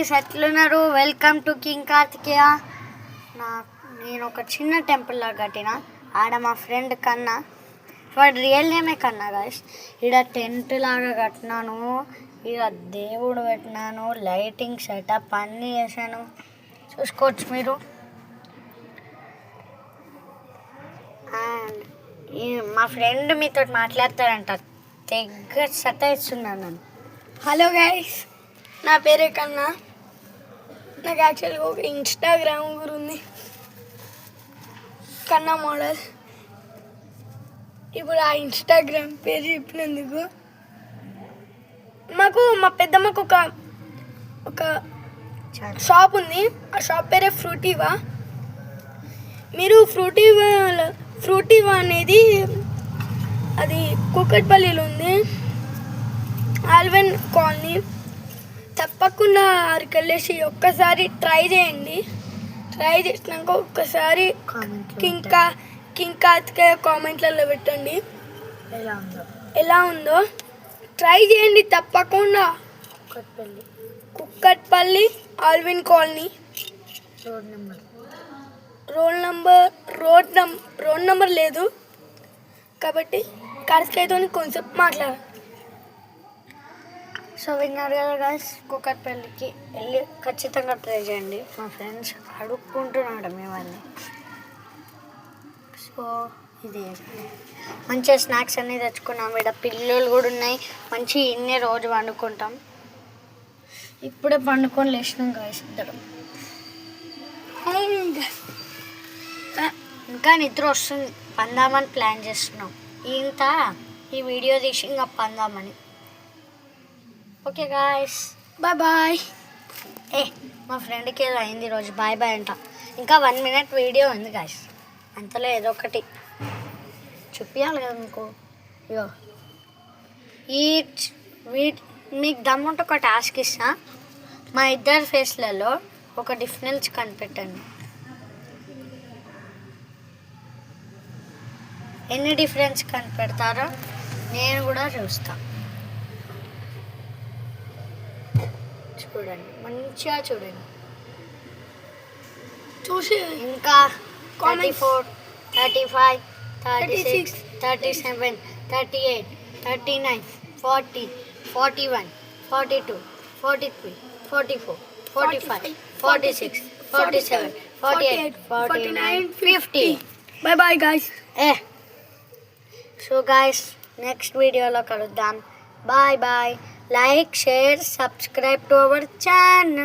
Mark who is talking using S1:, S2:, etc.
S1: Guys, ఎట్లున్నారు? Welcome to king Karthikeya. నేను ఒక చిన్న టెంపుల్ లాగా కట్టిన. ఆడ మా ఫ్రెండ్ కన్నా, వాడు రియల్ నేమే కన్నా గాయ్స్. ఈడ టెంట్ లాగా కట్టినాను, ఈడ దేవుడు పెట్టినాను, లైటింగ్ సెటప్ అన్నీ చేశాను, చూసుకోవచ్చు మీరు. అండ్ మా ఫ్రెండ్ మీతో మాట్లాడతాడంట, తెగ సతాయిస్తున్నాను నన్ను.
S2: హలో గైస్, నా పేరే కన్నా. నాకు యాక్చువల్గా ఒక ఇన్స్టాగ్రామ్ కూడా ఉంది, కన్నా మోడల్. ఇప్పుడు ఆ ఇన్స్టాగ్రామ్ పేరు చెప్పినందుకు మా పెద్దమ్మకు ఒక షాప్ ఉంది. ఆ షాప్ పేరే ఫ్రూటీవా. మీరు ఫ్రూటీవా అనేది అది కూకట్పల్లిలో ఉంది, ఆల్వెన్ కాలనీ. తప్పకుండా అక్కడికి వెళ్ళేసి ఒక్కసారి ట్రై చేయండి. ట్రై చేసినాక ఒక్కసారి కింగ్ కార్తికేయ కామెంట్లలో పెట్టండి ఎలా ఉందో. ట్రై చేయండి తప్పకుండా. Kukatpally Allwyn colony, road number లేదు కాబట్టి కార్తికేయతో కొంచెం మాట్లాడాలి.
S1: సో విన్నారు కదా గాయ్స్, కుక్కట్పల్లికి వెళ్ళి ఖచ్చితంగా ట్రై చేయండి. మా ఫ్రెండ్స్ అడుక్కుంటున్నాడు మేమన్నీ. సో ఇది మంచిగా స్నాక్స్ అన్నీ తెచ్చుకున్నాం. ఇక్కడ పిల్లలు కూడా ఉన్నాయి. మంచి ఇన్నే రోజు వండుకుంటాం. ఇప్పుడే పండుకొని లేచినాం గాయ్స్ ఇద్దరం. ఇంకా నిద్ర వస్తుంది, పందామని ప్లాన్ చేస్తున్నాం. ఈ వీడియో తీసి ఇంకా పందామని. Okay guys,
S2: bye bye.
S1: మా ఫ్రెండ్కి ఏదో అయింది ఈరోజు, బాయ్ బాయ్ అంట. ఇంకా 1 minute వీడియో ఉంది గాయస్, అంతలో ఏదో ఒకటి చూపించాలి కదా మీకు. ఇగో మీకు దమ్ముంటే ఒక టాస్క్ ఇస్తా. మా ఇద్దరు ఫేస్లలో ఒక డిఫరెన్స్ కనిపెట్టండి. ఎన్ని డిఫరెన్స్ కనిపెడతారో నేను కూడా చూస్తాను. చూడండి, మంచిగా చూడండి.
S2: చూసి
S1: ఇంకా 34, 35, 36, 37, 38, 39, 40, 41, 42, 43, 44, 45, 46, 47, 48, 49, 50.
S2: Bye bye guys.
S1: So guys, next వీడియోలో కలుద్దాం. Bye bye. Like, share, subscribe to our channel.